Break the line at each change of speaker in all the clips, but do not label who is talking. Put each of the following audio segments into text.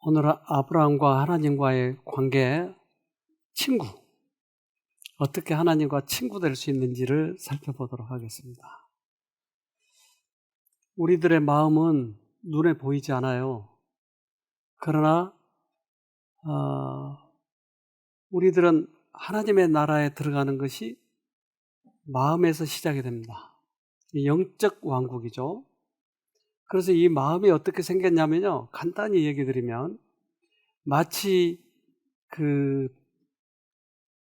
오늘 아브라함과 하나님과의 관계, 친구, 어떻게 하나님과 친구 될 수 있는지를 살펴보도록 하겠습니다. 우리들의 마음은 눈에 보이지 않아요. 그러나 우리들은 하나님의 나라에 들어가는 것이 마음에서 시작이 됩니다. 영적 왕국이죠. 그래서 이 마음이 어떻게 생겼냐면요, 간단히 얘기 드리면 마치 그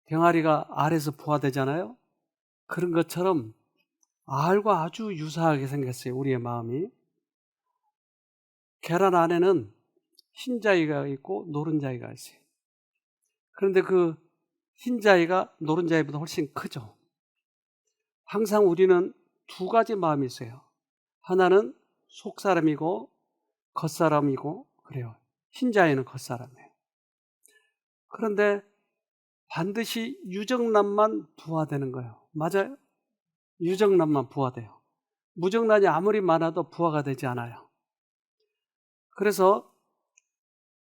병아리가 알에서 부화되잖아요. 그런 것처럼 알과 아주 유사하게 생겼어요. 우리의 마음이. 계란 안에는 흰자위가 있고 노른자위가 있어요. 그런데 그 흰자위가 노른자위보다 훨씬 크죠. 항상 우리는 두 가지 마음이 있어요. 하나는 속사람이고 겉사람이고 그래요. 흰자위는 겉사람이에요. 그런데 반드시 유정란만 부화되는 거예요. 맞아요? 유정란만 부화돼요. 무정란이 아무리 많아도 부화가 되지 않아요. 그래서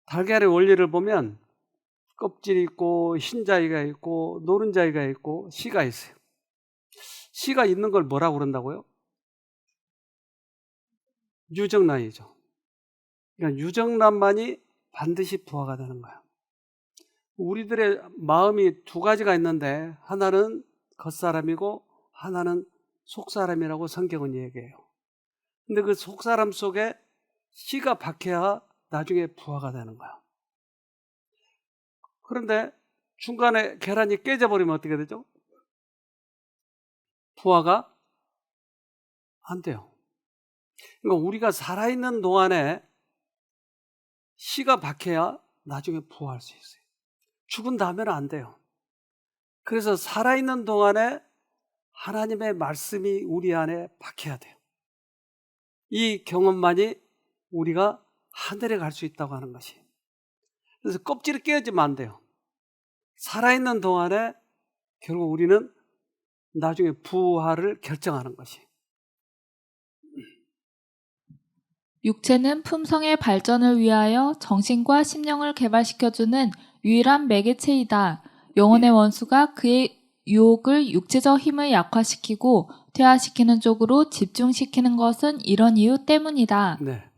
달걀의 원리를 보면 껍질이 있고 흰자위가 있고 노른자위가 있고 씨가 있어요. 씨가 있는 걸 뭐라고 그런다고요? 유정란이죠. 그러니까 유정란만이 반드시 부화가 되는 거예요. 우리들의 마음이 두 가지가 있는데 하나는 겉사람이고 하나는 속사람이라고 성경은 얘기해요. 근데 그 속사람 속에 씨가 박혀야 나중에 부화가 되는 거예요. 그런데 중간에 계란이 깨져버리면 어떻게 되죠? 부화가 안 돼요. 그러니까 우리가 살아있는 동안에 씨가 박혀야 나중에 부화할 수 있어요. 죽은 다음에는 안 돼요. 그래서 살아있는 동안에 하나님의 말씀이 우리 안에 박혀야 돼요. 이 경험만이 우리가 하늘에 갈 수 있다고 하는 것이. 그래서 껍질이 깨어지면 안 돼요. 살아있는 동안에 결국 우리는 나중에 부활을 결정하는 것이.
육체는 품성의 발전을 위하여 정신과 심령을 개발시켜주는 유일한 매개체이다. 영혼의 원수가 그의 유혹을 육체적 힘을 약화시키고 퇴화시키는 쪽으로 집중시키는 것은 이런 이유 때문이다.
네.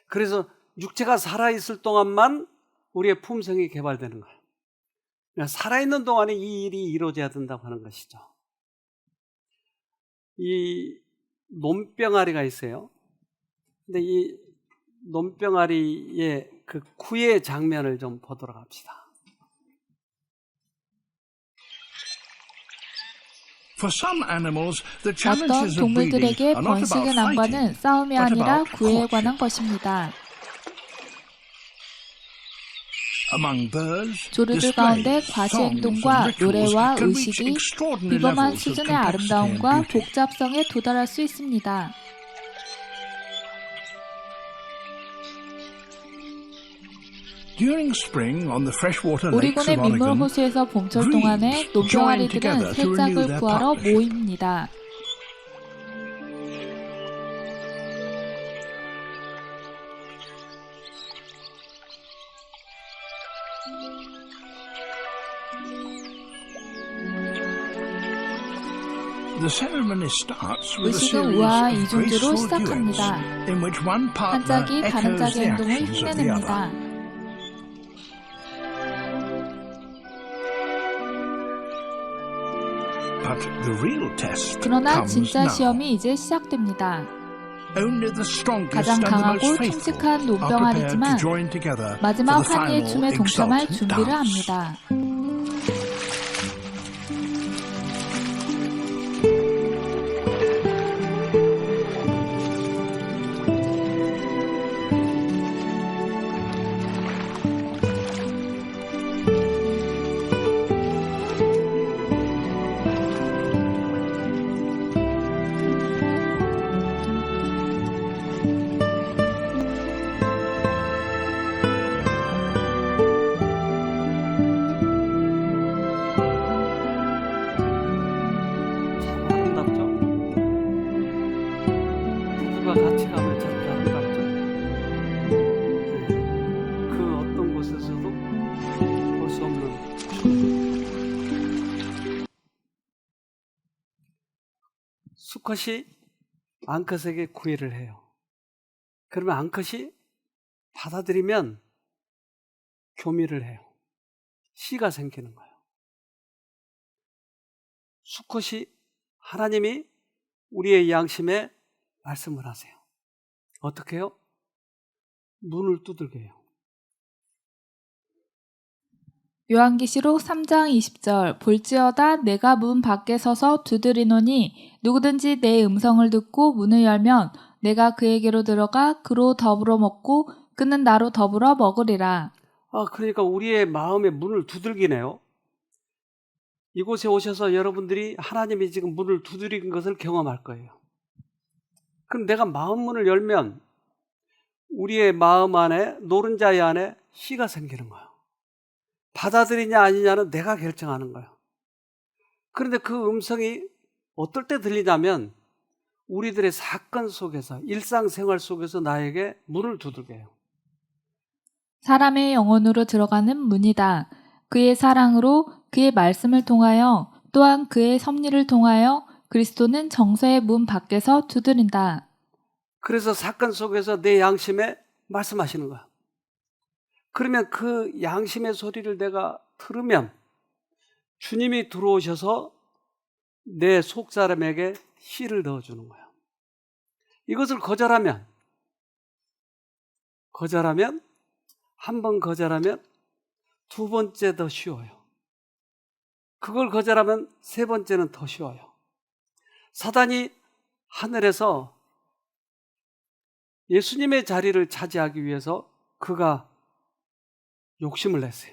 그래서 육체가 살아있을 동안만 우리의 품성이 개발되는 거예요. 그러니까 살아있는 동안에 이 일이 이루어져야 된다고 하는 것이죠. 이 논병아리가 있어요. 근데 이 논병아리의 그 구의 장면을 좀 보도록 합시다.
어떤 동물들에게 번식의 난관은 싸움이 아니라 구애에 관한 것입니다. 조류들 가운데 과시행동과 노래와 의식이 비범한 수준의 아름다움과 복잡성에 도달할 수 있습니다. 오리곤의 민물 호수에서 봄철 동안에 논병아리들은 새싹을 구하러 모입니다. 의식은 우아한 이중주로 시작합니다. 한 짝이 다른 짝의 행동을 흉내냅니다. 그러나 진짜 시험이 이제 시작됩니다. 가장 강하고 듬직한 논병아리지만 마지막 환희의 춤에 동참할 준비를 합니다.
수컷이 암컷에게 구애를 해요. 그러면 암컷이 받아들이면 교미를 해요. 씨가 생기는 거예요. 수컷이 하나님이 우리의 양심에 말씀을 하세요. 어떻게 해요? 문을 두들게 해요.
요한계시록 3장 20절 볼지어다 내가 문 밖에 서서 두드리노니 누구든지 내 음성을 듣고 문을 열면 내가 그에게로 들어가 그로 더불어 먹고 그는 나로 더불어 먹으리라.
그러니까 우리의 마음의 문을 두들기네요. 이곳에 오셔서 여러분들이 하나님이 지금 문을 두드리는 것을 경험할 거예요. 그럼 내가 마음 문을 열면 우리의 마음 안에, 노른자의 안에 씨가 생기는 거예요. 받아들이냐 아니냐는 내가 결정하는 거예요. 그런데 그 음성이 어떨 때 들리냐면 우리들의 사건 속에서, 일상생활 속에서 나에게 문을 두들게 해요.
사람의 영혼으로 들어가는 문이다. 그의 사랑으로 그의 말씀을 통하여 또한 그의 섭리를 통하여 그리스도는 정서의 문 밖에서 두드린다.
그래서 사건 속에서 내 양심에 말씀하시는 거야. 그러면 그 양심의 소리를 내가 들으면 주님이 들어오셔서 내 속사람에게 씨를 넣어주는 거야. 이것을 거절하면 한 번 거절하면 두 번째 더 쉬워요. 그걸 거절하면 세 번째는 더 쉬워요. 사단이 하늘에서 예수님의 자리를 차지하기 위해서 그가 욕심을 냈어요.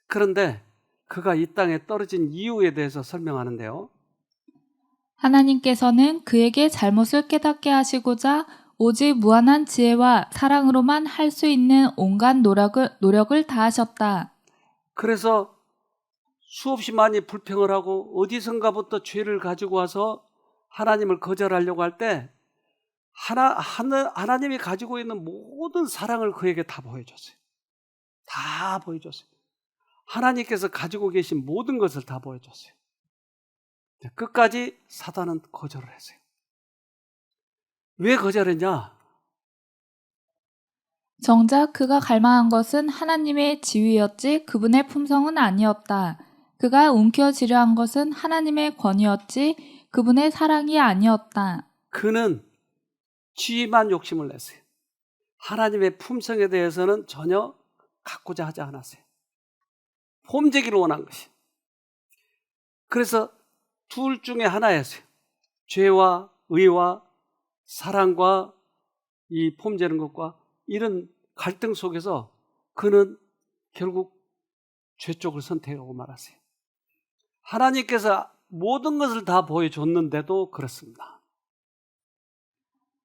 그런데 그가 이 땅에 떨어진 이유에 대해서 설명하는데요.
하나님께서는 그에게 잘못을 깨닫게 하시고자 오직 무한한 지혜와 사랑으로만 할 수 있는 온갖 노력을 다하셨다.
그래서 수없이 많이 불평을 하고 어디선가부터 죄를 가지고 와서 하나님을 거절하려고 할 때 하나님이 가지고 있는 모든 사랑을 그에게 다 보여줬어요. 다 보여줬어요. 하나님께서 가지고 계신 모든 것을 다 보여줬어요. 끝까지 사단은 거절을 했어요. 왜 거절했냐?
정작 그가 갈망한 것은 하나님의 지위였지 그분의 품성은 아니었다. 그가 움켜쥐려 한 것은 하나님의 권위였지 그분의 사랑이 아니었다.
그는 지위만 욕심을 냈어요. 하나님의 품성에 대해서는 전혀 갖고자 하지 않았어요. 폼되기를 원한 것이. 그래서 둘 중에 하나였어요. 죄와 의와 사랑과 이 폼되는 것과 이런 갈등 속에서 그는 결국 죄 쪽을 선택하고 말았어요. 하나님께서 모든 것을 다 보여줬는데도 그렇습니다.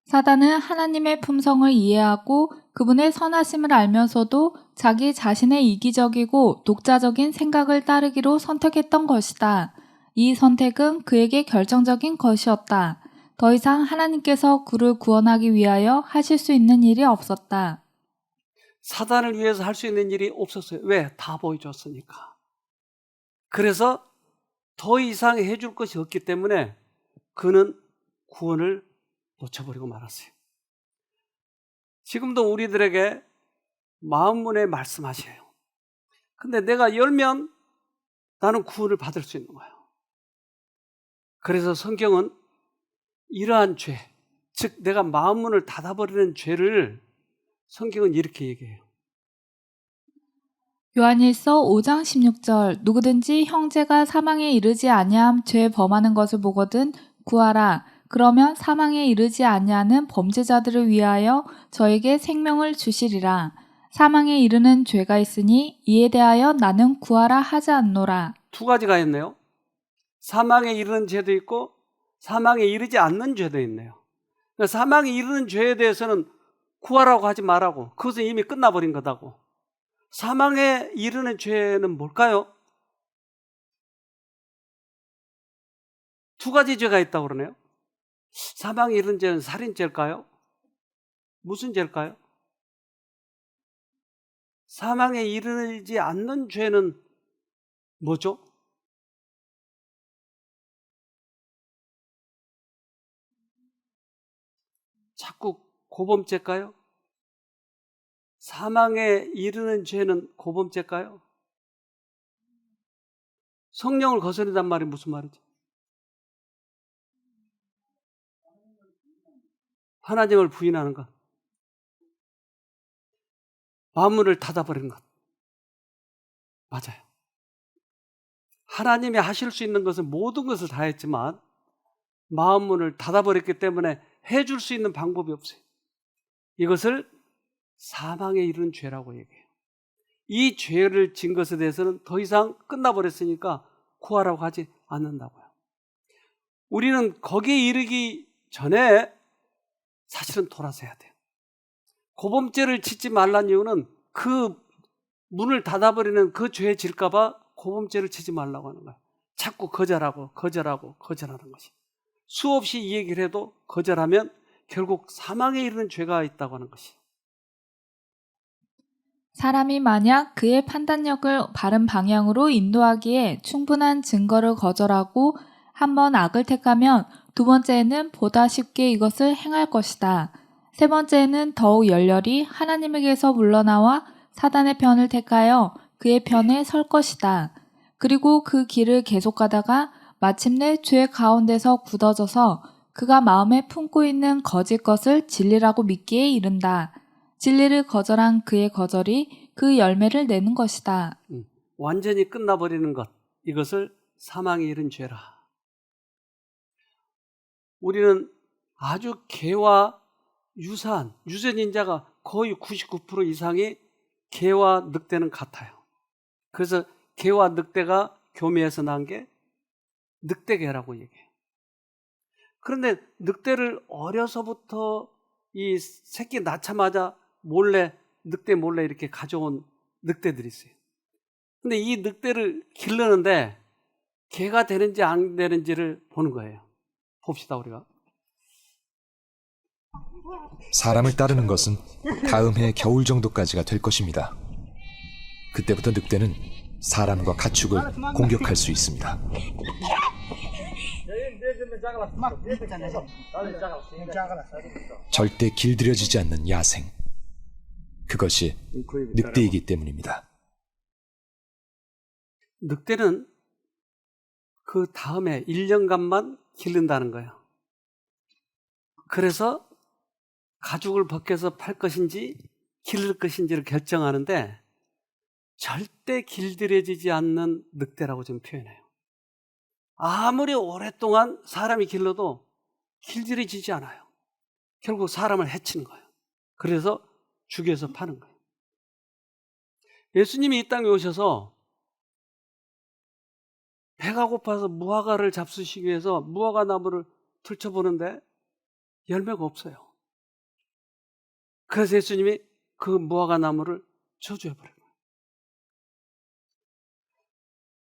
사단은 하나님의 품성을 이해하고 그분의 선하심을 알면서도 자기 자신의 이기적이고 독자적인 생각을 따르기로 선택했던 것이다. 이 선택은 그에게 결정적인 것이었다. 더 이상 하나님께서 그를 구원하기 위하여 하실 수 있는 일이 없었다.
사단을 위해서 할 수 있는 일이 없었어요. 왜? 다 보여줬으니까. 그래서 더 이상 해줄 것이 없기 때문에 그는 구원을 놓쳐버리고 말았어요. 지금도 우리들에게 마음문에 말씀하셔요. 근데 내가 열면 나는 구원을 받을 수 있는 거예요. 그래서 성경은 이러한 죄, 즉 내가 마음문을 닫아버리는 죄를 성경은 이렇게 얘기해요.
요한일서 5장 16절 누구든지 형제가 사망에 이르지 아니함 죄 범하는 것을 보거든 구하라. 그러면 사망에 이르지 아니하는 범죄자들을 위하여 저에게 생명을 주시리라. 사망에 이르는 죄가 있으니 이에 대하여 나는 구하라 하지 않노라.
두 가지가 있네요. 사망에 이르는 죄도 있고 사망에 이르지 않는 죄도 있네요. 그러니까 사망에 이르는 죄에 대해서는 구하라고 하지 말라고. 그것은 이미 끝나버린 거다고. 사망에 이르는 죄는 뭘까요? 두 가지 죄가 있다고 그러네요. 사망에 이르는 죄는 살인죄일까요? 무슨 죄일까요? 사망에 이르지 않는 죄는 뭐죠? 고범죄일까요? 사망에 이르는 죄는 고범죄일까요? 성령을 거스른단 말이 무슨 말이죠? 하나님을 부인하는 것, 만물을 닫아버리는 것. 맞아요. 하나님이 하실 수 있는 것은 모든 것을 다 했지만 마음문을 닫아버렸기 때문에 해줄 수 있는 방법이 없어요. 이것을 사망에 이르는 죄라고 얘기해요. 이 죄를 진 것에 대해서는 더 이상 끝나버렸으니까 구하라고 하지 않는다고요. 우리는 거기에 이르기 전에 사실은 돌아서야 돼요. 고범죄를 짓지 말란 이유는 그 문을 닫아버리는 그 죄에 질까봐 고범죄를 짓지 말라고 하는 거예요. 자꾸 거절하는 것이. 수없이 이 얘기를 해도 거절하면 결국 사망에 이르는 죄가 있다고 하는 것이.
사람이 만약 그의 판단력을 바른 방향으로 인도하기에 충분한 증거를 거절하고 한 번 악을 택하면 두 번째에는 보다 쉽게 이것을 행할 것이다. 세 번째에는 더욱 열렬히 하나님에게서 물러나와 사단의 편을 택하여 그의 편에 설 것이다. 그리고 그 길을 계속 가다가 마침내 죄 가운데서 굳어져서 그가 마음에 품고 있는 거짓 것을 진리라고 믿기에 이른다. 진리를 거절한 그의 거절이 그 열매를 내는 것이다.
완전히 끝나버리는 것, 이것을 사망에 이른 죄라. 우리는 아주 개와 유사한 유전인자가 거의 99% 이상이 개와 늑대는 같아요. 그래서 개와 늑대가 교미해서 난 게 늑대개라고 얘기해요. 그런데 늑대를 어려서부터 이 새끼 낳자마자 늑대 몰래 이렇게 가져온 늑대들이 있어요. 근데 이 늑대를 기르는데 개가 되는지 안 되는지를 보는 거예요. 봅시다, 우리가.
사람을 따르는 것은 다음 해 겨울 정도까지가 될 것입니다. 그때부터 늑대는 사람과 가축을 공격할 수 있습니다. 절대 길들여지지 않는 야생. 그것이 늑대이기 때문입니다.
늑대는 그 다음에 1년간만 기른다는 거예요. 그래서 가죽을 벗겨서 팔 것인지 기를 것인지를 결정하는데 절대 길들여지지 않는 늑대라고 좀 표현해요. 아무리 오랫동안 사람이 길러도 길들여지지 않아요. 결국 사람을 해치는 거예요. 그래서 죽여서 파는 거예요. 예수님이 이 땅에 오셔서 배가 고파서 무화과를 잡수시기 위해서 무화과 나무를 들춰보는데 열매가 없어요. 그래서 예수님이 그 무화과 나무를 저주해버려요.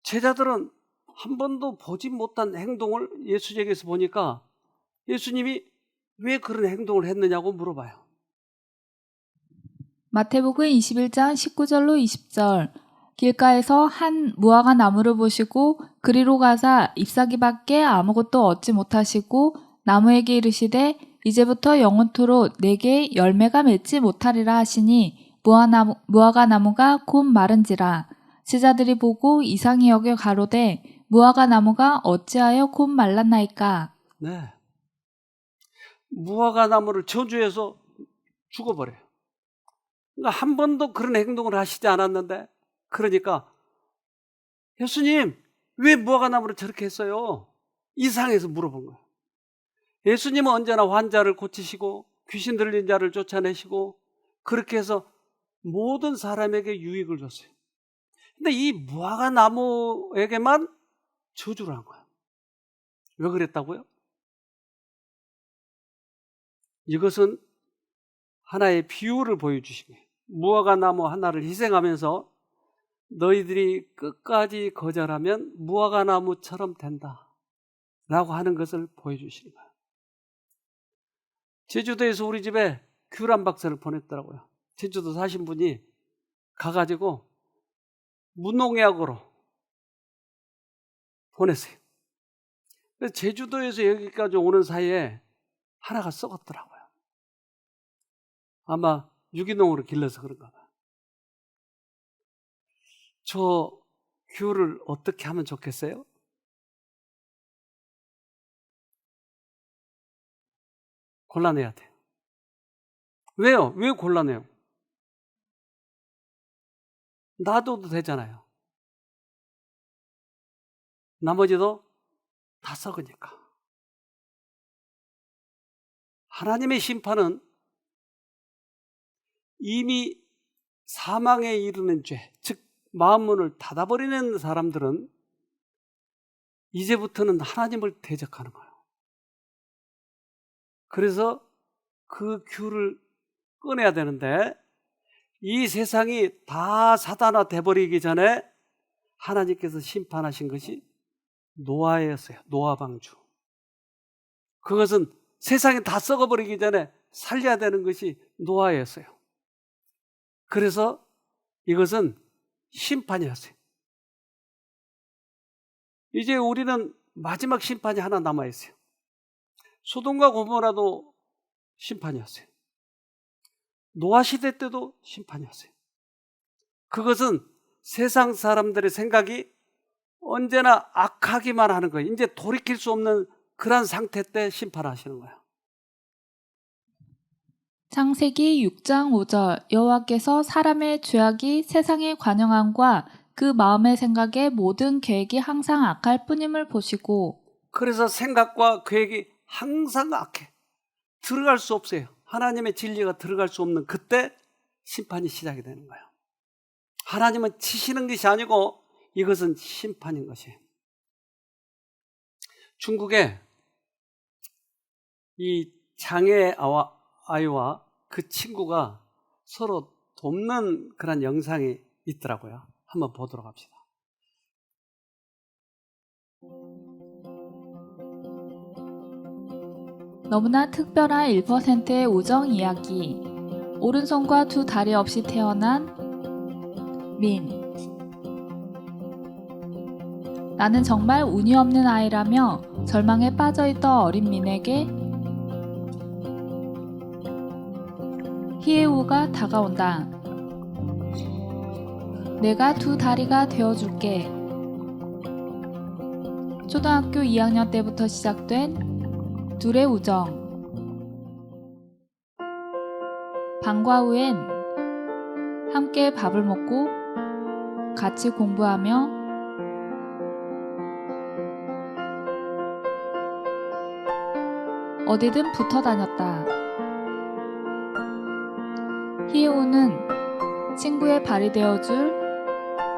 제자들은 한 번도 보지 못한 행동을 예수에게서 보니까 예수님이 왜 그런 행동을 했느냐고 물어봐요.
마태복음 21장 19절로 20절. 길가에서 한 무화과 나무를 보시고 그리로 가사 잎사귀밖에 아무것도 얻지 못하시고 나무에게 이르시되 이제부터 영원토록 내게 열매가 맺지 못하리라 하시니 무화과 나무가 곧 마른지라. 제자들이 보고 이상히 여겨 가로되 무화과 나무가 어찌하여 곧 말랐나이까.
네, 무화과 나무를 저주해서 죽어버려요. 그러니까 한 번도 그런 행동을 하시지 않았는데, 그러니까 예수님 왜 무화과 나무를 저렇게 했어요? 이상해서 물어본 거예요. 예수님은 언제나 환자를 고치시고 귀신 들린 자를 쫓아내시고 그렇게 해서 모든 사람에게 유익을 줬어요. 근데 이 무화과 나무에게만 저주를 한 거예요. 왜 그랬다고요? 이것은 하나의 비유를 보여주신 거예요. 무화과 나무 하나를 희생하면서 너희들이 끝까지 거절하면 무화과 나무처럼 된다 라고 하는 것을 보여주시는 거예요. 제주도에서 우리 집에 귤한 박스를 보냈더라고요. 제주도 사신 분이 가가지고 무농약으로 보냈어요. 그래서 제주도에서 여기까지 오는 사이에 하나가 썩었더라고요. 아마 유기농으로 길러서 그런가 봐. 저 귤을 어떻게 하면 좋겠어요? 골라내야 돼요. 왜요? 왜 골라내요? 놔둬도 되잖아요. 나머지도 다 썩으니까. 하나님의 심판은 이미 사망에 이르는 죄, 즉 마음문을 닫아버리는 사람들은 이제부터는 하나님을 대적하는 거예요. 그래서 그 귤을 꺼내야 되는데 이 세상이 다 사단화 돼버리기 전에 하나님께서 심판하신 것이 노아였어요. 노아 방주. 그것은 세상이 다 썩어버리기 전에 살려야 되는 것이 노아였어요. 그래서 이것은 심판이었어요. 이제 우리는 마지막 심판이 하나 남아있어요. 소돔과 고모라도 심판이었어요. 노아 시대 때도 심판이었어요. 그것은 세상 사람들의 생각이 언제나 악하기만 하는 거예요. 이제 돌이킬 수 없는 그런 상태 때 심판하시는 거예요.
창세기 6장 5절 여호와께서 사람의 죄악이 세상에 관영함과 그 마음의 생각에 모든 계획이 항상 악할 뿐임을 보시고
그래서 생각과 계획이 항상 악해. 들어갈 수 없어요. 하나님의 진리가 들어갈 수 없는 그때 심판이 시작이 되는 거예요. 하나님은 치시는 것이 아니고 이것은 심판인 것이에요. 중국에 이 장애 아이와 그 친구가 서로 돕는 그런 영상이 있더라고요. 한번 보도록 합시다.
너무나 특별한 1%의 우정 이야기. 오른손과 두 다리 없이 태어난 민. 나는 정말 운이 없는 아이라며 절망에 빠져있던 어린 민에게 희애우가 다가온다. 내가 두 다리가 되어줄게. 초등학교 2학년 때부터 시작된 둘의 우정. 방과 후엔 함께 밥을 먹고 같이 공부하며 어디든 붙어 다녔다. 희우는 친구의 발이 되어줄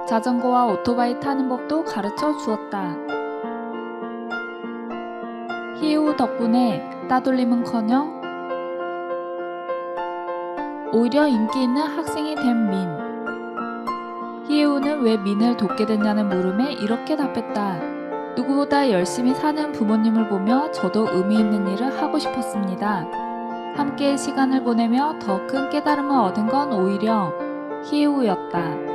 자전거와 오토바이 타는 법도 가르쳐 주었다. 희우 덕분에 따돌림은커녕 오히려 인기 있는 학생이 된 민. 희우는 왜 민을 돕게 됐냐는 물음에 이렇게 답했다. 누구보다 열심히 사는 부모님을 보며 저도 의미 있는 일을 하고 싶었습니다. 함께 시간을 보내며 더 큰 깨달음을 얻은 건 오히려 희우였다.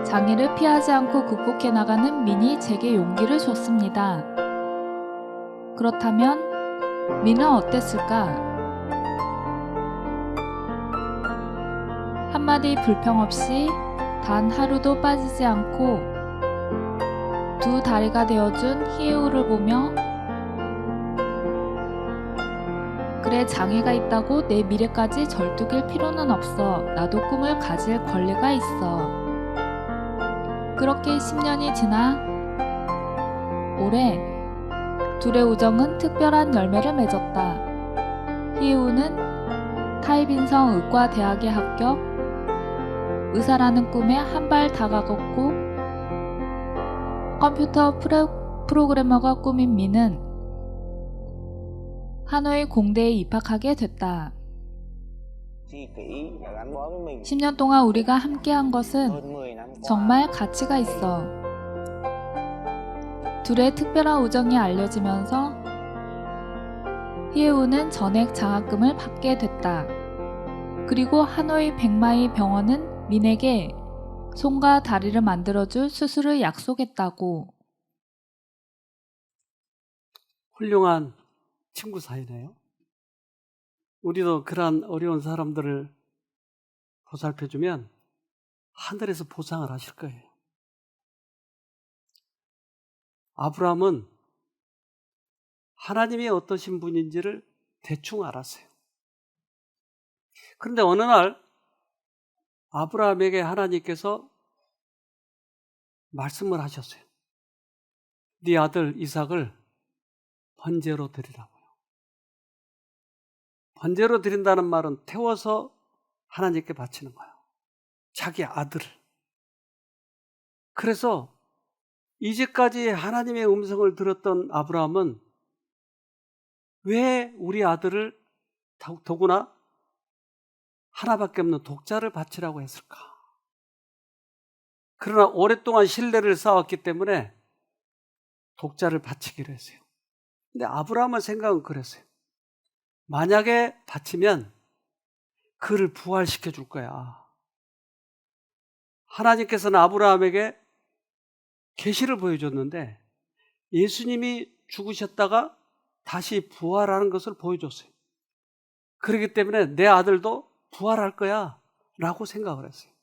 장애를 피하지 않고 극복해 나가는 민이 제게 용기를 줬습니다. 그렇다면 민은 어땠을까? 한마디 불평 없이 단 하루도 빠지지 않고 두 다리가 되어준 희우를 보며 그래, 장애가 있다고 내 미래까지 절뚝일 필요는 없어. 나도 꿈을 가질 권리가 있어. 그렇게 10년이 지나 올해 둘의 우정은 특별한 열매를 맺었다. 희우는 타이빈성 의과대학에 합격, 의사라는 꿈에 한 발 다가갔고 컴퓨터 프로그래머가 꿈인 민은 하노이 공대에 입학하게 됐다. 10년 동안 우리가 함께한 것은 정말 가치가 있어. 둘의 특별한 우정이 알려지면서 희우는 전액 장학금을 받게 됐다. 그리고 하노이 백마이 병원은 민에게 손과 다리를 만들어줄 수술을 약속했다고.
훌륭한 친구 사이네요. 우리도 그러한 어려운 사람들을 보살펴주면 하늘에서 보상을 하실 거예요. 아브라함은 하나님이 어떠신 분인지를 대충 알았어요. 그런데 어느 날 아브라함에게 하나님께서 말씀을 하셨어요. 네 아들 이삭을 번제로 드리라고요. 번제로 드린다는 말은 태워서 하나님께 바치는 거예요. 자기 아들을. 그래서 이제까지 하나님의 음성을 들었던 아브라함은 왜 우리 아들을 더구나 하나밖에 없는 독자를 바치라고 했을까? 그러나 오랫동안 신뢰를 쌓았기 때문에 독자를 바치기로 했어요. 근데 아브라함의 생각은 그랬어요. 만약에 바치면 그를 부활시켜 줄 거야. 하나님께서는 아브라함에게 계시를 보여줬는데 예수님이 죽으셨다가 다시 부활하는 것을 보여줬어요. 그렇기 때문에 내 아들도 부활할 거야 라고 생각을 했어요.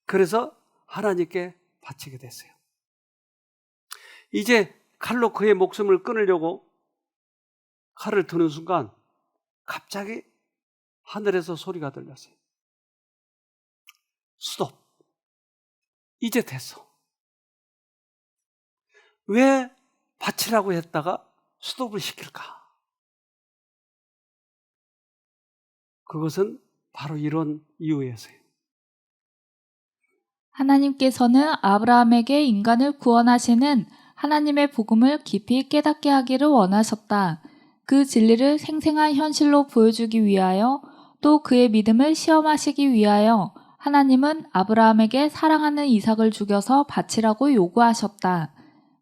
그래서 하나님께 바치게 됐어요. 이제 칼로 그의 목숨을 끊으려고 칼을 드는 순간 갑자기 하늘에서 소리가 들렸어요. 스톱. 이제 됐어. 왜 바치라고 했다가 스톱을 시킬까? 그것은 바로 이런 이유에서요.
하나님께서는 아브라함에게 인간을 구원하시는 하나님의 복음을 깊이 깨닫게 하기를 원하셨다. 그 진리를 생생한 현실로 보여주기 위하여 또 그의 믿음을 시험하시기 위하여 하나님은 아브라함에게 사랑하는 이삭을 죽여서 바치라고 요구하셨다.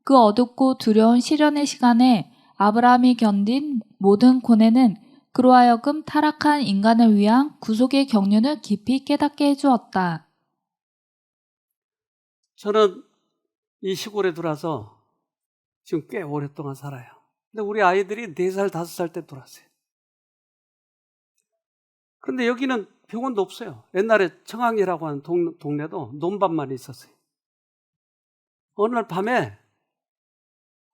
그 어둡고 두려운 시련의 시간에 아브라함이 견딘 모든 고뇌는 그로 하여금 타락한 인간을 위한 구속의 경륜을 깊이 깨닫게 해주었다.
저는 이 시골에 들어와서 지금 꽤 오랫동안 살아요. 근데 우리 아이들이 4살, 5살 때 들어왔어요. 그런데 여기는 병원도 없어요. 옛날에 청항이라고 하는 동네도 논밭만 있었어요. 어느 날 밤에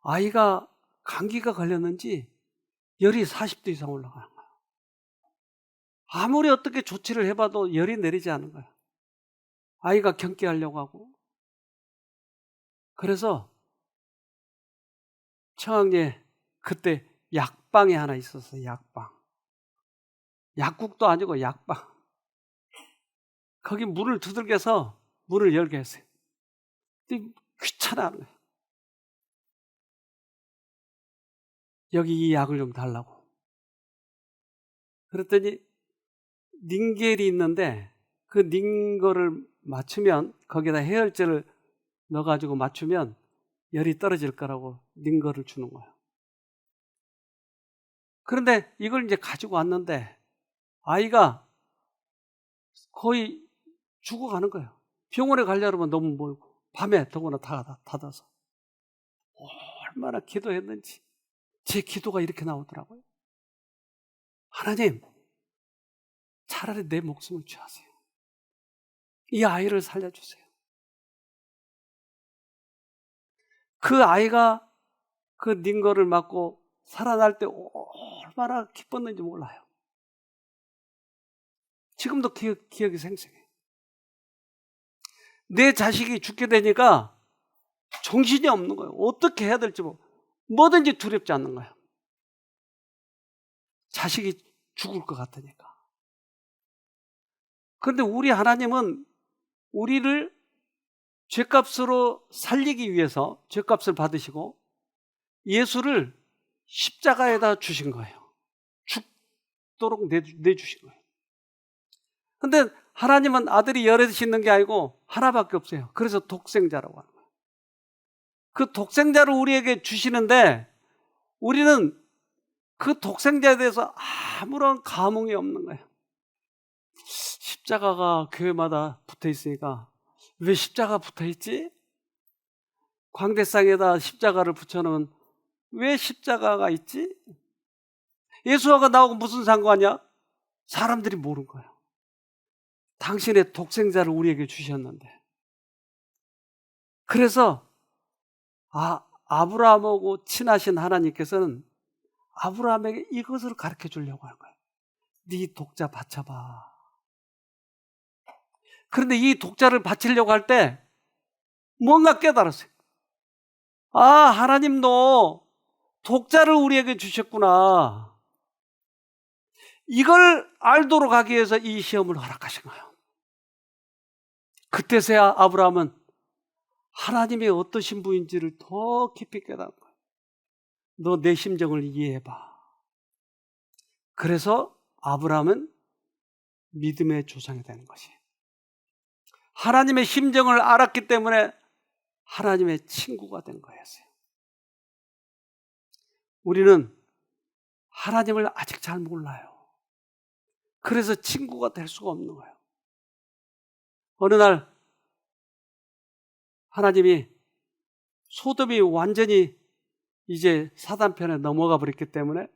아이가 감기가 걸렸는지 열이 40도 이상 올라가는 거예요. 아무리 어떻게 조치를 해봐도 열이 내리지 않는 거예요. 아이가 경기하려고 하고. 그래서 청항에 그때 약방이 하나 있었어요. 약방. 약국도 아니고 약방. 거기 문을 두들겨서 문을 열게 했어요. 근데 귀찮아하는 거예요. 여기 이 약을 좀 달라고. 그랬더니 닌겔이 있는데 그 닌거를 맞추면 거기다 해열제를 넣어가지고 맞추면 열이 떨어질 거라고 닌거를 주는 거예요. 그런데 이걸 이제 가지고 왔는데 아이가 거의 죽어가는 거예요. 병원에 가려면 너무 멀고 밤에 더구나 닫아서 얼마나 기도했는지 제 기도가 이렇게 나오더라고요. 하나님, 차라리 내 목숨을 취하세요. 이 아이를 살려주세요. 그 아이가 그 닌거를 맞고 살아날 때 얼마나 기뻤는지 몰라요. 지금도 기억이 생생해요. 내 자식이 죽게 되니까 정신이 없는 거예요. 어떻게 해야 될지 뭐든지 두렵지 않는 거예요. 자식이 죽을 것 같으니까. 그런데 우리 하나님은 우리를 죄값으로 살리기 위해서 죄값을 받으시고 예수를 십자가에다 주신 거예요. 죽도록 내주신 거예요. 그런데 하나님은 아들이 여럿이 있는 게 아니고 하나밖에 없어요. 그래서 독생자라고 하는 거예요. 그 독생자를 우리에게 주시는데 우리는 그 독생자에 대해서 아무런 감흥이 없는 거예요. 십자가가 교회마다 붙어 있으니까 왜 십자가 붙어 있지? 광대상에다 십자가를 붙여놓으면 왜 십자가가 있지? 예수화가 나오고 무슨 상관이야? 사람들이 모르는 거예요. 당신의 독생자를 우리에게 주셨는데. 그래서 아브라함하고 친하신 하나님께서는 아브라함에게 이것을 가르쳐 주려고 하는 거예요. 네 독자 바쳐봐. 그런데 이 독자를 바치려고 할 때 뭔가 깨달았어요. 하나님도 독자를 우리에게 주셨구나. 이걸 알도록 하기 위해서 이 시험을 허락하신 거예요. 그때서야 아브라함은 하나님이 어떠신 분인지를 더 깊이 깨달은 거예요. 너 내 심정을 이해해봐. 그래서 아브라함은 믿음의 조상이 되는 것이에요. 하나님의 심정을 알았기 때문에 하나님의 친구가 된 거였어요. 우리는 하나님을 아직 잘 몰라요. 그래서 친구가 될 수가 없는 거예요. 어느 날 하나님이 소돔이 완전히 이제 사단 편에 넘어가 버렸기 때문에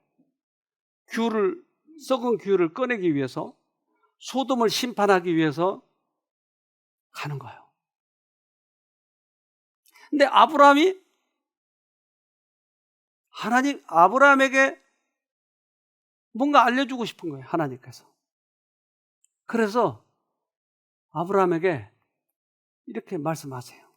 썩은 귤을 꺼내기 위해서 소돔을 심판하기 위해서 가는 거예요. 근데 아브라함에게 뭔가 알려주고 싶은 거예요, 하나님께서. 그래서 아브라함에게 이렇게 말씀하세요.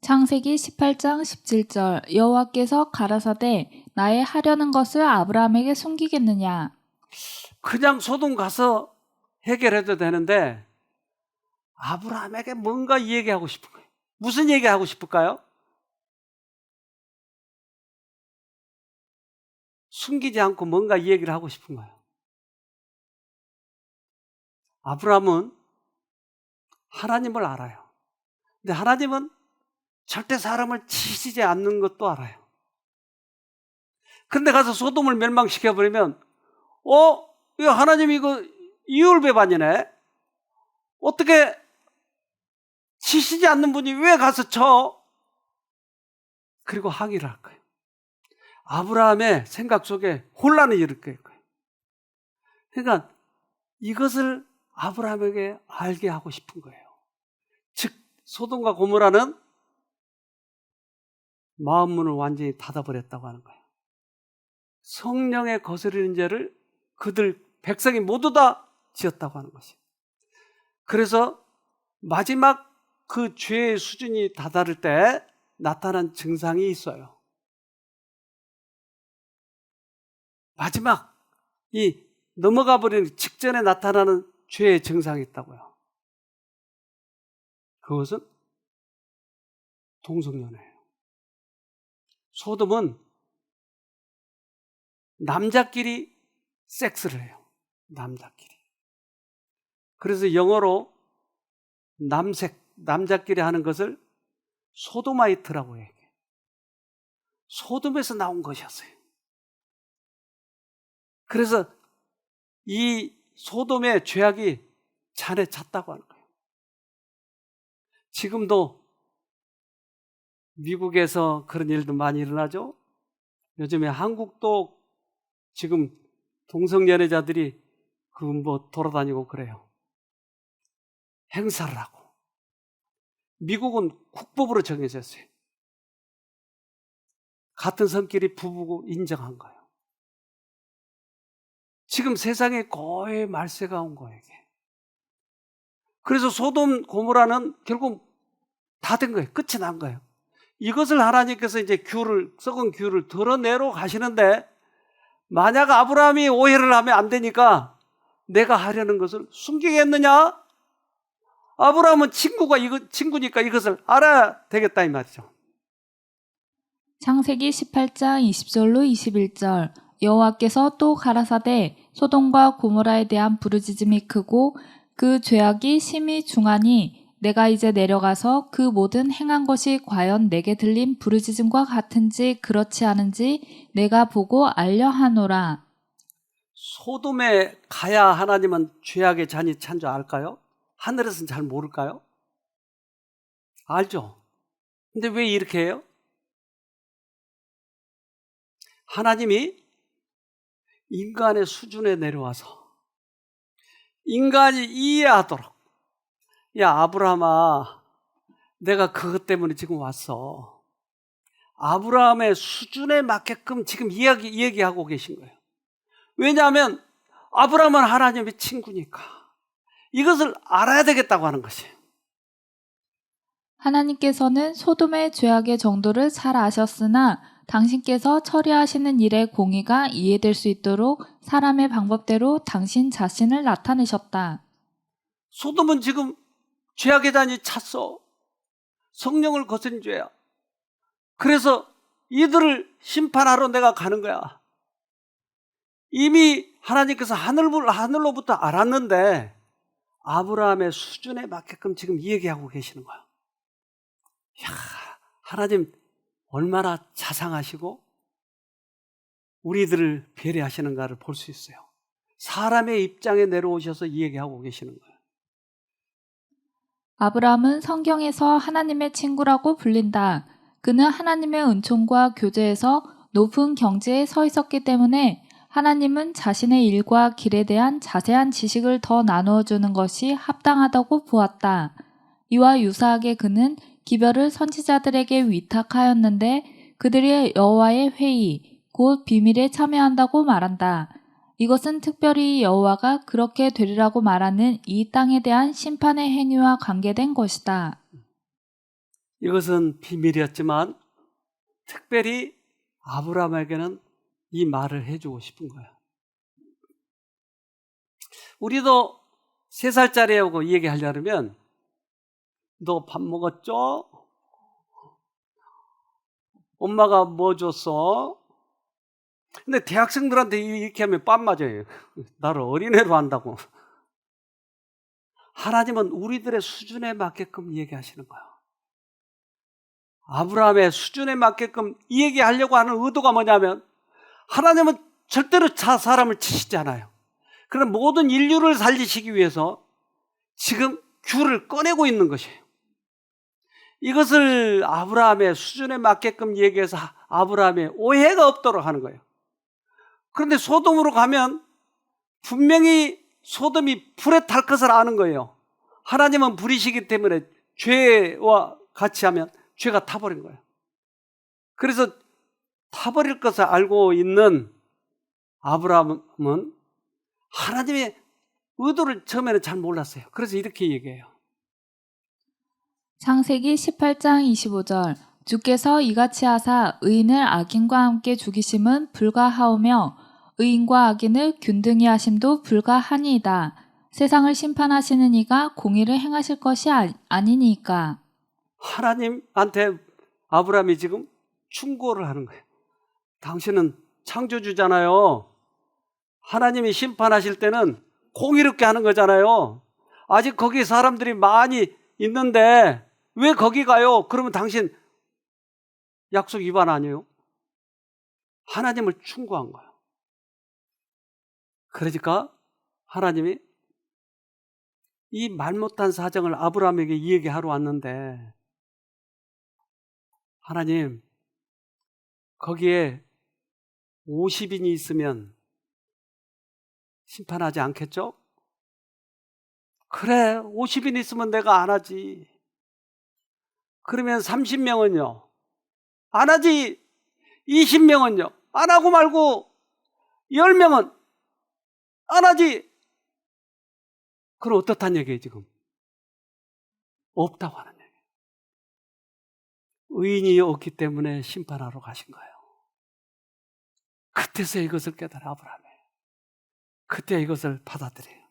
창세기 18장 17절 여호와께서 가라사대 나의 하려는 것을 아브라함에게 숨기겠느냐.
그냥 소돔 가서 해결해도 되는데 아브라함에게 뭔가 얘기하고 싶은 거예요. 무슨 얘기하고 싶을까요? 숨기지 않고 뭔가 얘기를 하고 싶은 거예요. 아브라함은 하나님을 알아요. 근데 하나님은 절대 사람을 치시지 않는 것도 알아요. 그런데 가서 소돔을 멸망시켜버리면 이거 하나님이 이거 이율배반이네. 어떻게 치시지 않는 분이 왜 가서 쳐? 그리고 항의를 할 거예요. 아브라함의 생각 속에 혼란을 일으킬 거예요. 그러니까 이것을 아브라함에게 알게 하고 싶은 거예요. 즉 소돔과 고모라는 마음문을 완전히 닫아버렸다고 하는 거예요. 성령의 거스르는 죄를 그들 백성이 모두 다 지었다고 하는 것이에요. 그래서 마지막 그 죄의 수준이 다다를 때 나타난 증상이 있어요. 마지막 이 넘어가 버리는 직전에 나타나는 죄의 증상이 있다고요. 그것은 동성연애예요. 소돔은 남자끼리 섹스를 해요. 남자끼리. 그래서 영어로 남자끼리 하는 것을 소도마이트라고 얘기해요. 소돔에서 나온 것이었어요. 그래서 이 소돔의 죄악이 잔에 찼다고 하는 거예요. 지금도 미국에서 그런 일도 많이 일어나죠. 요즘에 한국도 지금 동성연애자들이 돌아다니고 그래요. 행사를 하고. 미국은 국법으로 정해졌어요. 같은 성끼리 부부고 인정한 거예요. 지금 세상에 거의 말세가 온 거예요, 이게. 그래서 소돔 고모라는 결국 다 된 거예요. 끝이 난 거예요. 이것을 하나님께서 이제 썩은 귤을 덜어내러 가시는데, 만약 아브라함이 오해를 하면 안 되니까 내가 하려는 것을 숨기겠느냐? 아브라함은 친구니까 이것을 알아야 되겠다 이 말이죠.
창세기 18장 20절로 21절 여호와께서 또 가라사대 소돔과 고모라에 대한 부르짖음이 크고 그 죄악이 심히 중하니 내가 이제 내려가서 그 모든 행한 것이 과연 내게 들린 부르짖음과 같은지 그렇지 않은지 내가 보고 알려 하노라.
소돔에 가야 하나님은 죄악의 잔이 찬 줄 알까요? 하늘에서는 잘 모를까요? 알죠. 근데 왜 이렇게 해요? 하나님이 인간의 수준에 내려와서 인간이 이해하도록, 야 아브라함아, 내가 그것 때문에 지금 왔어. 아브라함의 수준에 맞게끔 지금 얘기하고 계신 거예요. 왜냐하면 아브라함은 하나님의 친구니까 이것을 알아야 되겠다고 하는 것이에요.
하나님께서는 소돔의 죄악의 정도를 잘 아셨으나 당신께서 처리하시는 일의 공의가 이해될 수 있도록 사람의 방법대로 당신 자신을 나타내셨다.
소돔은 지금 죄악의 잔이 찼어. 성령을 거스린 죄야. 그래서 이들을 심판하러 내가 가는 거야. 이미 하나님께서 하늘로부터 알았는데 아브라함의 수준에 맞게끔 지금 얘기하고 계시는 거야. 야, 하나님 얼마나 자상하시고 우리들을 배려하시는가를 볼 수 있어요. 사람의 입장에 내려오셔서 얘기하고 계시는 거예요.
아브라함은 성경에서 하나님의 친구라고 불린다. 그는 하나님의 은총과 교제에서 높은 경지에 서 있었기 때문에 하나님은 자신의 일과 길에 대한 자세한 지식을 더 나누어 주는 것이 합당하다고 보았다. 이와 유사하게 그는 기별을 선지자들에게 위탁하였는데 그들이 여호와의 회의, 곧 비밀에 참여한다고 말한다. 이것은 특별히 여호와가 그렇게 되리라고 말하는 이 땅에 대한 심판의 행위와 관계된 것이다.
이것은 비밀이었지만 특별히 아브라함에게는 이 말을 해주고 싶은 거야. 우리도 3살짜리하고 이 얘기 하려면 너 밥 먹었죠? 엄마가 뭐 줬어? 근데 대학생들한테 이렇게 하면 빤 맞아요. 나를 어린애로 한다고. 하나님은 우리들의 수준에 맞게끔 얘기하시는 거야. 아브라함의 수준에 맞게끔 이 얘기하려고 하는 의도가 뭐냐면 하나님은 절대로 사람을 치시지 않아요. 그런 모든 인류를 살리시기 위해서 지금 귤을 꺼내고 있는 것이에요. 이것을 아브라함의 수준에 맞게끔 얘기해서 아브라함의 오해가 없도록 하는 거예요. 그런데 소돔으로 가면 분명히 소돔이 불에 탈 것을 아는 거예요. 하나님은 불이시기 때문에 죄와 같이 하면 죄가 타버린 거예요. 그래서 타버릴 것을 알고 있는 아브라함은 하나님의 의도를 처음에는 잘 몰랐어요. 그래서 이렇게 얘기해요.
창세기 18장 25절 주께서 이같이 하사 의인을 악인과 함께 죽이심은 불가하오며 의인과 악인을 균등히 하심도 불가하니이다. 세상을 심판하시는 이가 공의를 행하실 것이 아니니까.
하나님한테 아브라함이 지금 충고를 하는 거예요. 당신은 창조주잖아요. 하나님이 심판하실 때는 공의롭게 하는 거잖아요. 아직 거기 사람들이 많이 있는데 왜 거기 가요? 그러면 당신 약속 위반 아니에요? 하나님을 충고한 거예요. 그러니까 하나님이 이 말 못한 사정을 아브라함에게 얘기하러 왔는데 하나님 거기에 50인이 있으면 심판하지 않겠죠? 그래 50인 있으면 내가 안 하지. 그러면 30명은요? 안 하지. 20명은요? 안 하고 말고 10명은 안 하지. 그럼 어떻다는 얘기예요 지금? 없다고 하는 얘기예요. 의인이 없기 때문에 심판하러 가신 거예요. 그때서 이것을 깨달아 아브라함이. 그때 이것을 받아들여요.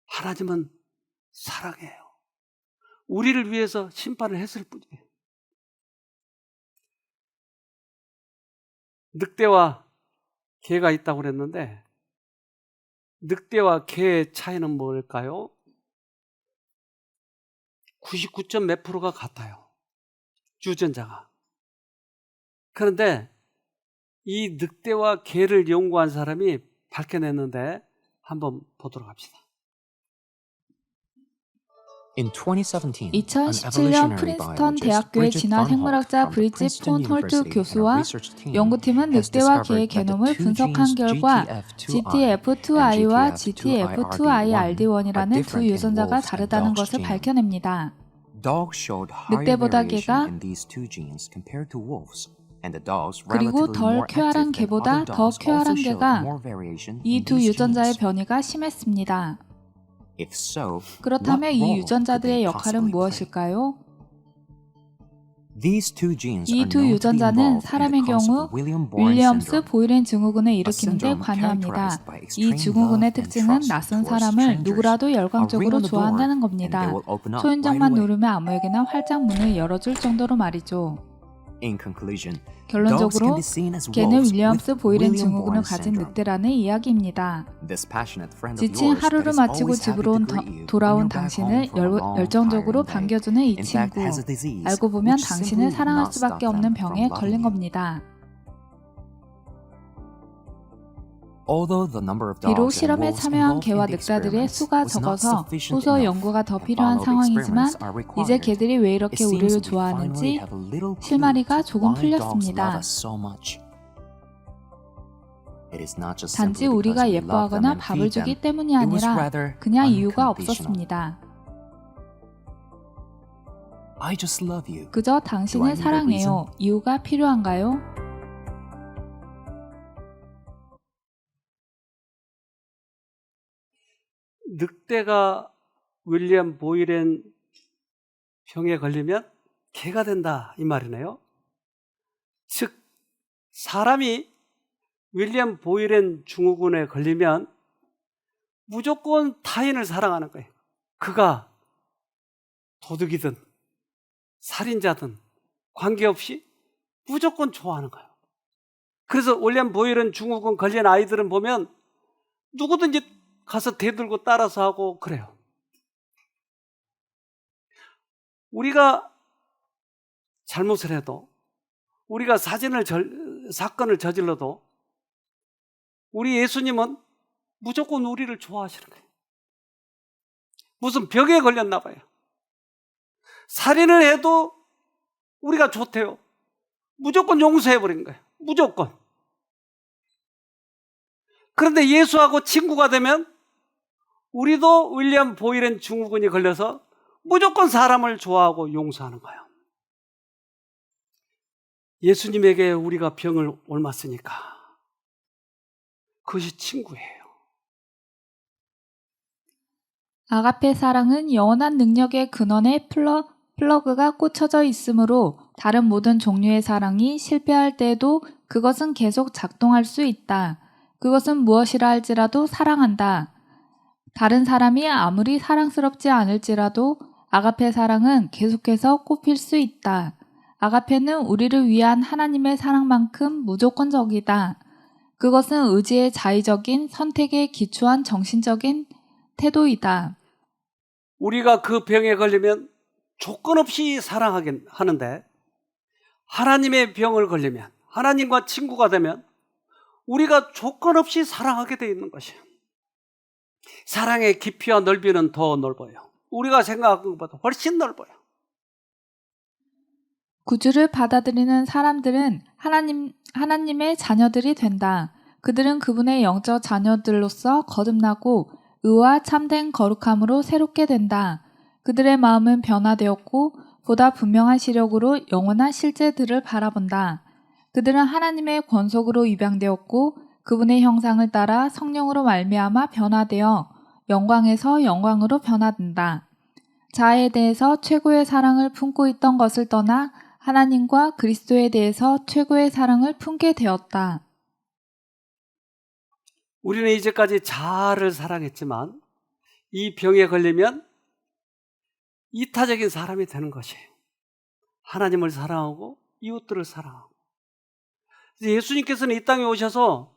하나님은 사랑해요. 우리를 위해서 심판을 했을 뿐이에요. 늑대와 개가 있다고 그랬는데 늑대와 개의 차이는 뭘까요? 99점 몇 프로가 같아요. 유전자가. 그런데 이 늑대와 개를 연구한 사람이 밝혀냈는데 한번 보도록 합시다.
In 2017,
2017년 프린스턴 대학교의 진화 생물학자 브리짓 폰 홀트 교수와 연구팀은 늑대와 개의 게놈을 분석한 결과 GTF2i와 GTF2iRD1이라는 두 유전자가 다르다는 것을 밝혀냅니다. 늑대보다 개가 그리고 덜 쾌활한 개보다 더 쾌활한 개가 이 두 유전자의 변이가 심했습니다. 그렇다면 이 유전자들의 역할은 무엇일까요? 이 두 유전자는 사람의 경우 윌리엄스 보이렌 증후군을 일으키는 데 관여합니다. 이 증후군의 특징은 낯선 사람을 누구라도 열광적으로 좋아한다는 겁니다. 초인종만 누르면 아무에게나 활짝 문을 열어줄 정도로 말이죠. 결론적으로 개는 윌리엄스 보이렌 증후군을 가진 늑대라는 이야기입니다. 지친 하루를 마치고 집으로 돌아온 당신을 열정적으로 반겨주는 이 친구. 알고 보면 당신을 사랑할 수밖에 없는 병에 걸린 겁니다. 비록 실험에 참여한 개와 늑대들의 수가 적어서 후속 연구가 더 필요한 상황이지만 이제 개들이 왜 이렇게 우리를 좋아하는지 실마리가 조금 풀렸습니다. 단지 우리가 예뻐하거나 밥을 주기 때문이 아니라 그냥 이유가 없었습니다. 그저 당신을 사랑해요. 이유가 필요한가요?
늑대가 윌리엄 보이렌 병에 걸리면 개가 된다 이 말이네요. 즉 사람이 윌리엄 보이렌 증후군에 걸리면 무조건 타인을 사랑하는 거예요. 그가 도둑이든 살인자든 관계없이 무조건 좋아하는 거예요. 그래서 윌리엄 보이렌 증후군 걸린 아이들은 보면 누구든지 가서 대들고 따라서 하고 그래요. 우리가 잘못을 해도, 우리가 사건을 저질러도 우리 예수님은 무조건 우리를 좋아하시는 거예요. 무슨 병에 걸렸나 봐요. 살인을 해도 우리가 좋대요. 무조건 용서해버린 거예요. 무조건. 그런데 예수하고 친구가 되면 우리도 윌리엄 보이렌 증후군이 걸려서 무조건 사람을 좋아하고 용서하는 거예요. 예수님에게 우리가 병을 옮았으니까 그것이 친구예요.
아가페 사랑은 영원한 능력의 근원에 플러그가 꽂혀져 있으므로 다른 모든 종류의 사랑이 실패할 때에도 그것은 계속 작동할 수 있다. 그것은 무엇이라 할지라도 사랑한다. 다른 사람이 아무리 사랑스럽지 않을지라도 아가페 사랑은 계속해서 꼽힐 수 있다. 아가페는 우리를 위한 하나님의 사랑만큼 무조건적이다. 그것은 의지의 자의적인 선택에 기초한 정신적인 태도이다.
우리가 그 병에 걸리면 조건 없이 사랑하긴 하는데 하나님의 병을 걸리면, 하나님과 친구가 되면 우리가 조건 없이 사랑하게 되어 있는 것이에요. 사랑의 깊이와 넓이는 더 넓어요. 우리가 생각한 것보다 훨씬 넓어요.
구주를 받아들이는 사람들은 하나님의 자녀들이 된다. 그들은 그분의 영적 자녀들로서 거듭나고 의와 참된 거룩함으로 새롭게 된다. 그들의 마음은 변화되었고 보다 분명한 시력으로 영원한 실제들을 바라본다. 그들은 하나님의 권속으로 입양되었고 그분의 형상을 따라 성령으로 말미암아 변화되어 영광에서 영광으로 변화된다. 자아에 대해서 최고의 사랑을 품고 있던 것을 떠나 하나님과 그리스도에 대해서 최고의 사랑을 품게 되었다.
우리는 이제까지 자아를 사랑했지만 이 병에 걸리면 이타적인 사람이 되는 것이에요. 하나님을 사랑하고 이웃들을 사랑하고. 예수님께서는 이 땅에 오셔서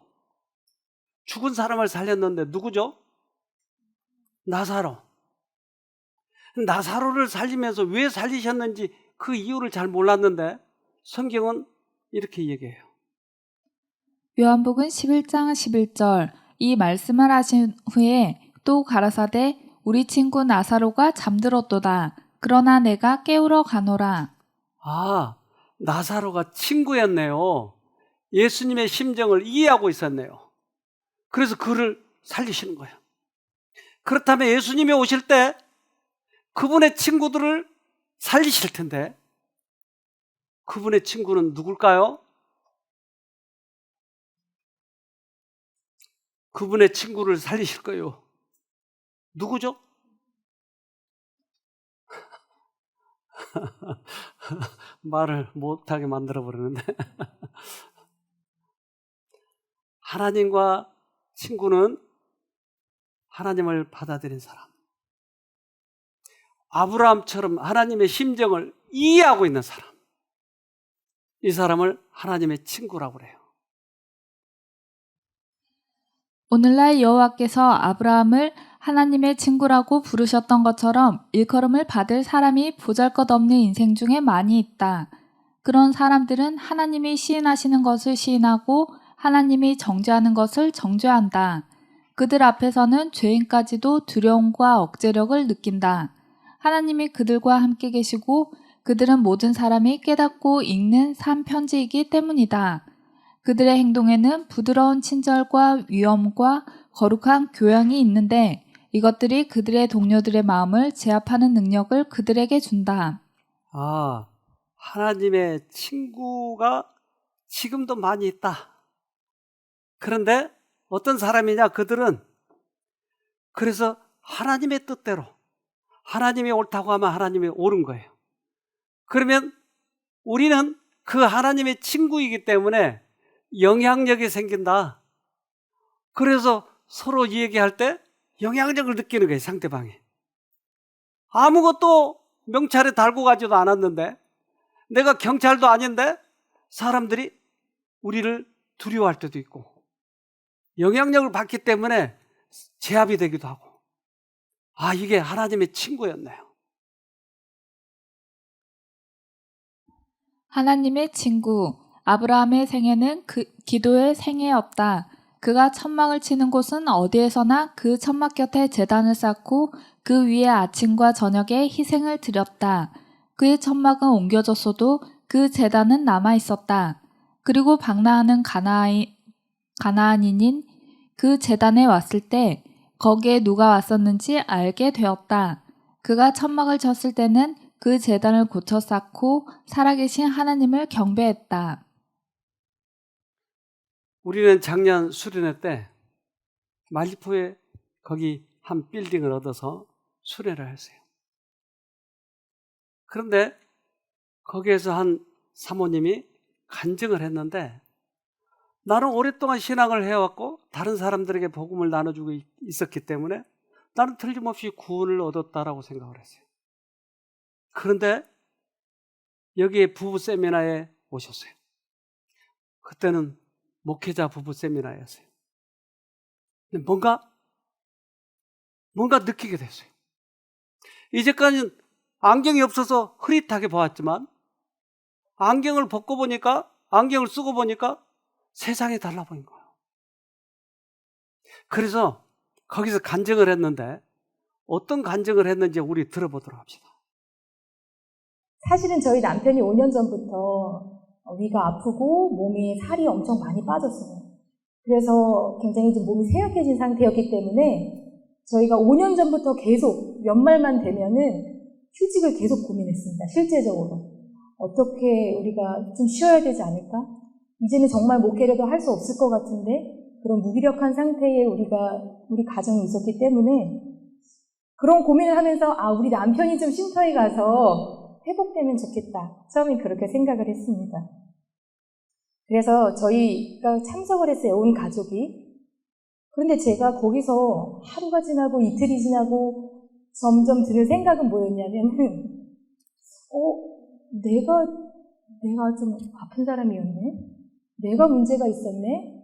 죽은 사람을 살렸는데 누구죠? 나사로. 나사로를 살리면서 왜 살리셨는지 그 이유를 잘 몰랐는데 성경은 이렇게 얘기해요.
요한복음 11장 11절 이 말씀을 하신 후에 또 가라사대 우리 친구 나사로가 잠들었도다. 그러나 내가 깨우러 가노라.
아, 나사로가 친구였네요. 예수님의 심정을 이해하고 있었네요. 그래서 그를 살리시는 거예요. 그렇다면 예수님이 오실 때 그분의 친구들을 살리실 텐데 그분의 친구는 누굴까요? 그분의 친구를 살리실 거예요. 누구죠? 말을 못하게 만들어버리는데 하나님과 친구는 하나님을 받아들인 사람, 아브라함처럼 하나님의 심정을 이해하고 있는 사람, 이 사람을 하나님의 친구라고 그래요.
오늘날 여호와께서 아브라함을 하나님의 친구라고 부르셨던 것처럼 일컬음을 받을 사람이 보잘것없는 인생 중에 많이 있다. 그런 사람들은 하나님이 시인하시는 것을 시인하고 하나님이 정죄하는 것을 정죄한다. 그들 앞에서는 죄인까지도 두려움과 억제력을 느낀다. 하나님이 그들과 함께 계시고 그들은 모든 사람이 깨닫고 읽는 산 편지이기 때문이다. 그들의 행동에는 부드러운 친절과 위엄과 거룩한 교양이 있는데 이것들이 그들의 동료들의 마음을 제압하는 능력을 그들에게 준다.
아, 하나님의 친구가 지금도 많이 있다. 그런데 어떤 사람이냐? 그들은 그래서 하나님의 뜻대로 하나님이 옳다고 하면 하나님이 옳은 거예요. 그러면 우리는 그 하나님의 친구이기 때문에 영향력이 생긴다. 그래서 서로 얘기할 때 영향력을 느끼는 거예요, 상대방이. 아무것도 명찰에 달고 가지도 않았는데, 내가 경찰도 아닌데 사람들이 우리를 두려워할 때도 있고, 영향력을 받기 때문에 제압이 되기도 하고, 아, 이게 하나님의 친구였네요.
하나님의 친구, 아브라함의 생애는 기도의 생애였다. 그가 천막을 치는 곳은 어디에서나 그 천막 곁에 제단을 쌓고 그 위에 아침과 저녁에 희생을 드렸다. 그의 천막은 옮겨졌어도 그 제단은 남아있었다. 그리고 방랑하는 가나안인인 그 제단에 왔을 때 거기에 누가 왔었는지 알게 되었다. 그가 천막을 쳤을 때는 그 제단을 고쳐 쌓고 살아계신 하나님을 경배했다.
우리는 작년 수련회 때 말리포에 거기 한 빌딩을 얻어서 수련회를 했어요. 그런데 거기에서 한 사모님이 간증을 했는데, 나는 오랫동안 신앙을 해왔고 다른 사람들에게 복음을 나눠주고 있었기 때문에 나는 틀림없이 구원을 얻었다라고 생각을 했어요. 그런데 여기에 부부 세미나에 오셨어요. 그때는 목회자 부부 세미나였어요. 근데 뭔가 느끼게 됐어요. 이제까지는 안경이 없어서 흐릿하게 보았지만 안경을 쓰고 보니까 세상이 달라 보인 거예요. 그래서 거기서 간증을 했는데 어떤 간증을 했는지 우리 들어보도록 합시다.
사실은 저희 남편이 5년 전부터 위가 아프고 몸에 살이 엄청 많이 빠졌어요. 그래서 굉장히 좀 몸이 쇠약해진 상태였기 때문에 저희가 5년 전부터 계속 연말만 되면은 휴직을 계속 고민했습니다. 실제적으로. 어떻게 우리가 좀 쉬어야 되지 않을까? 이제는 정말 목회라도 할 수 없을 것 같은데 그런 무기력한 상태에 우리 가정이 있었기 때문에 그런 고민을 하면서 우리 남편이 좀 쉼터에 가서 회복되면 좋겠다. 처음에 그렇게 생각을 했습니다. 그래서 저희가 참석을 했어요. 온 가족이. 그런데 제가 거기서 하루가 지나고 이틀이 지나고 점점 드는 생각은 뭐였냐면은 내가 좀 아픈 사람이었네? 내가 문제가 있었네?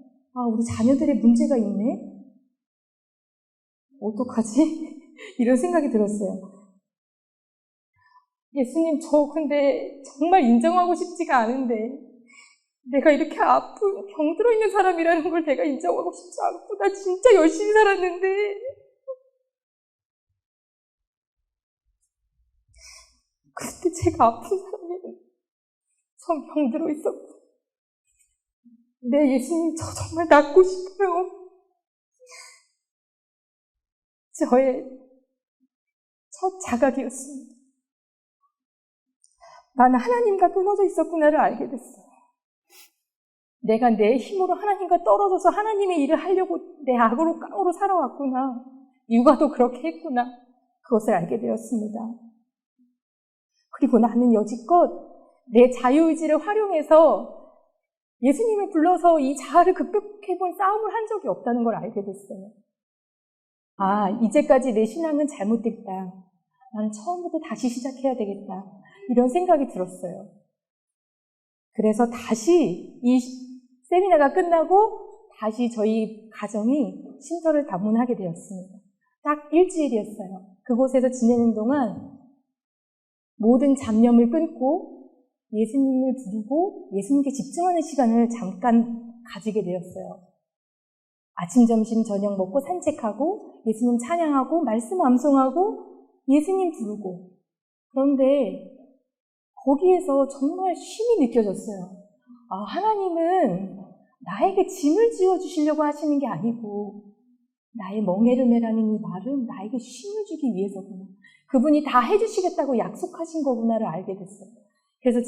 우리 자녀들의 문제가 있네? 어떡하지? 이런 생각이 들었어요. 예수님, 저 근데 정말 인정하고 싶지가 않은데 내가 이렇게 아픈 병들어 있는 사람이라는 걸 내가 인정하고 싶지 않고 나 진짜 열심히 살았는데 그때 제가 아픈 사람이 저 병들어 있었고, 네, 예수님, 저 정말 낫고 싶어요. 저의 첫 자각이었습니다. 나는 하나님과 끊어져 있었구나를 알게 됐어요. 내가 내 힘으로 하나님과 떨어져서 하나님의 일을 하려고 내 악으로 깡으로 살아왔구나. 육아도 그렇게 했구나. 그것을 알게 되었습니다. 그리고 나는 여지껏 내 자유의지를 활용해서 예수님을 불러서 이 자아를 극복해본 싸움을 한 적이 없다는 걸 알게 됐어요. 아, 이제까지 내 신앙은 잘못됐다. 나는 처음부터 다시 시작해야 되겠다. 이런 생각이 들었어요. 그래서 다시 이 세미나가 끝나고 다시 저희 가정이 쉼터를 방문하게 되었습니다. 딱 일주일이었어요. 그곳에서 지내는 동안 모든 잡념을 끊고 예수님을 부르고 예수님께 집중하는 시간을 잠깐 가지게 되었어요. 아침, 점심, 저녁 먹고 산책하고 예수님 찬양하고 말씀 암송하고 예수님 부르고. 그런데 거기에서 정말 쉼이 느껴졌어요. 아, 하나님은 나에게 짐을 지어주시려고 하시는 게 아니고 나의 멍에름해라는 이 말은 나에게 쉼을 주기 위해서구나. 그분이 다 해주시겠다고 약속하신 거구나를 알게 됐어요. 그래서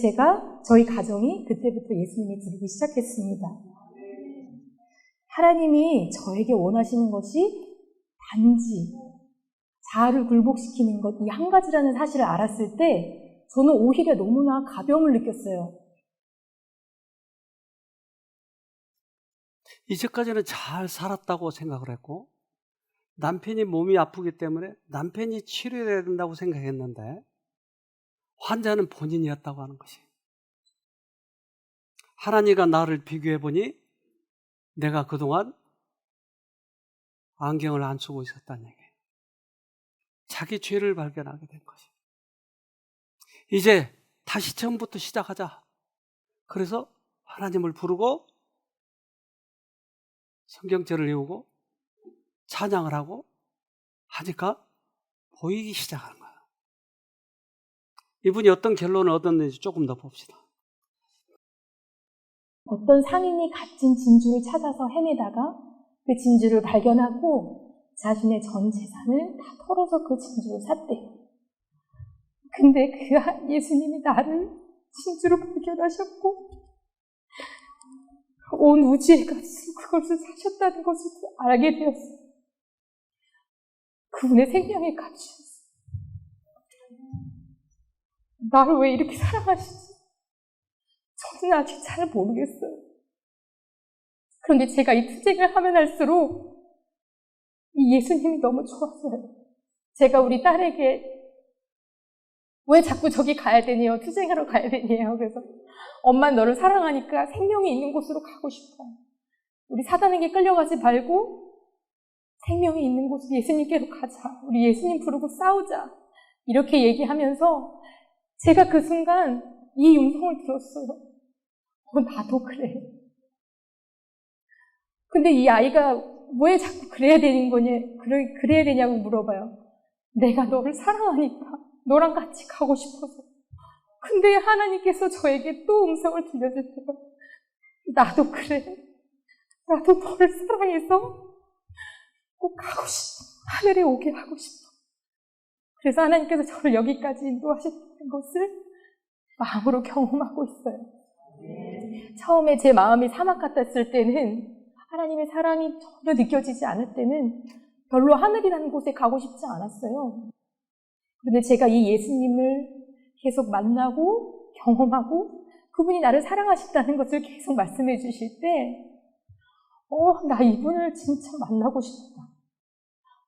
저희 가정이 그때부터 예수님을 부르기 시작했습니다. 하나님이 저에게 원하시는 것이 단지 자아를 굴복시키는 것, 이 한 가지라는 사실을 알았을 때 저는 오히려 너무나 가벼움을 느꼈어요.
이제까지는 잘 살았다고 생각을 했고 남편이 몸이 아프기 때문에 남편이 치료해야 된다고 생각했는데 환자는 본인이었다고 하는 것이. 하나님과 나를 비교해보니 내가 그동안 안경을 안 쓰고 있었다는 얘기예요. 자기 죄를 발견하게 된 것이. 이제 다시 처음부터 시작하자. 그래서 하나님을 부르고 성경책을 외우고 찬양을 하고 하니까 보이기 시작하는 거예요. 이분이 어떤 결론을 얻었는지 조금 더 봅시다.
어떤 상인이 갇힌 진주를 찾아서 헤매다가 그 진주를 발견하고 자신의 전 재산을 다 털어서 그 진주를 샀대요. 근데 그 예수님이 나를 진주로 발견하셨고 온 우주의 값으로 그것을 사셨다는 것을 알게 되었어요. 그분의 생명의 값이었어요. 나를 왜 이렇게 사랑하시지? 저는 아직 잘 모르겠어요. 그런데 제가 이 투쟁을 하면 할수록 이 예수님이 너무 좋았어요. 제가 우리 딸에게 왜 자꾸 저기 가야 되니요? 투쟁하러 가야 되니요? 그래서 엄마 너를 사랑하니까 생명이 있는 곳으로 가고 싶어. 우리 사단에게 끌려가지 말고 생명이 있는 곳으로 예수님께로 가자. 우리 예수님 부르고 싸우자. 이렇게 얘기하면서 제가 그 순간 이 음성을 들었어요. 나도 그래. 근데 이 아이가 왜 자꾸 그래야 되는 거냐, 그래야 되냐고 물어봐요. 내가 너를 사랑하니까 너랑 같이 가고 싶어서. 근데 하나님께서 저에게 또 음성을 들려주세요. 나도 그래. 나도 너를 사랑해서 꼭 가고 싶어. 하늘에 오게 하고 싶어. 그래서 하나님께서 저를 여기까지 인도하셨다는 것을 마음으로 경험하고 있어요. 처음에 제 마음이 사막 같았을 때는, 하나님의 사랑이 전혀 느껴지지 않을 때는 별로 하늘이라는 곳에 가고 싶지 않았어요. 그런데 제가 이 예수님을 계속 만나고 경험하고 그분이 나를 사랑하신다는 것을 계속 말씀해 주실 때 나 이분을 진짜 만나고 싶다.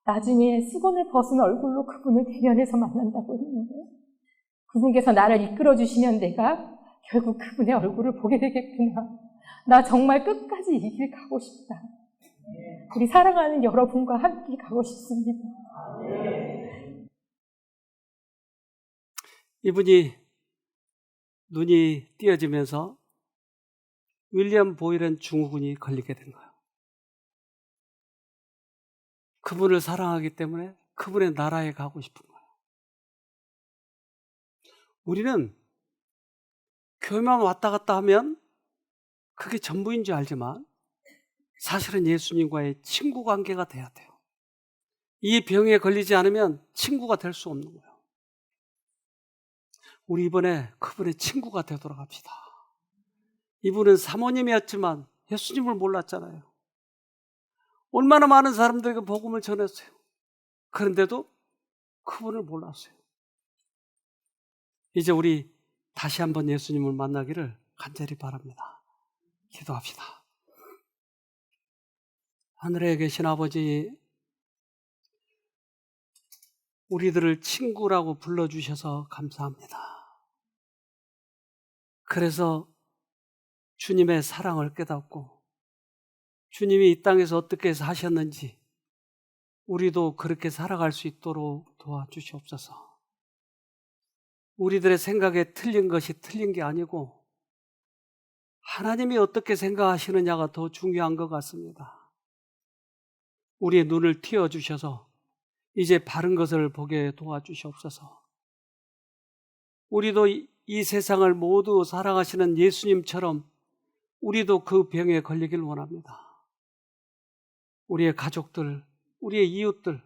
나중에 수건을 벗은 얼굴로 그분을 대면해서 만난다고 했는데 그분께서 나를 이끌어 주시면 내가 결국 그분의 얼굴을 보게 되겠구나. 나 정말 끝까지 이 길 가고 싶다. 우리 사랑하는 여러분과 함께 가고 싶습니다.
이분이 눈이 띄어지면서 윌리엄 보일은 증후군이 걸리게 된 거예요. 그분을 사랑하기 때문에 그분의 나라에 가고 싶은 거예요. 우리는 교회만 왔다 갔다 하면 그게 전부인 줄 알지만 사실은 예수님과의 친구 관계가 돼야 돼요. 이 병에 걸리지 않으면 친구가 될 수 없는 거예요. 우리 이번에 그분의 친구가 되도록 합시다. 이분은 사모님이었지만 예수님을 몰랐잖아요. 얼마나 많은 사람들에게 복음을 전했어요. 그런데도 그분을 몰랐어요. 이제 우리 다시 한번 예수님을 만나기를 간절히 바랍니다. 기도합시다. 하늘에 계신 아버지, 우리들을 친구라고 불러주셔서 감사합니다. 그래서 주님의 사랑을 깨닫고 주님이 이 땅에서 어떻게 사셨는지 우리도 그렇게 살아갈 수 있도록 도와주시옵소서. 우리들의 생각에 틀린 것이 틀린 게 아니고 하나님이 어떻게 생각하시느냐가 더 중요한 것 같습니다. 우리의 눈을 틔워주셔서 이제 바른 것을 보게 도와주시옵소서. 우리도 이 세상을 모두 사랑하시는 예수님처럼 우리도 그 병에 걸리길 원합니다. 우리의 가족들, 우리의 이웃들,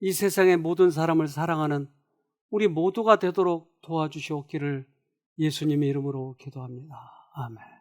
이 세상의 모든 사람을 사랑하는 우리 모두가 되도록 도와주시옵기를 예수님의 이름으로 기도합니다. 아멘.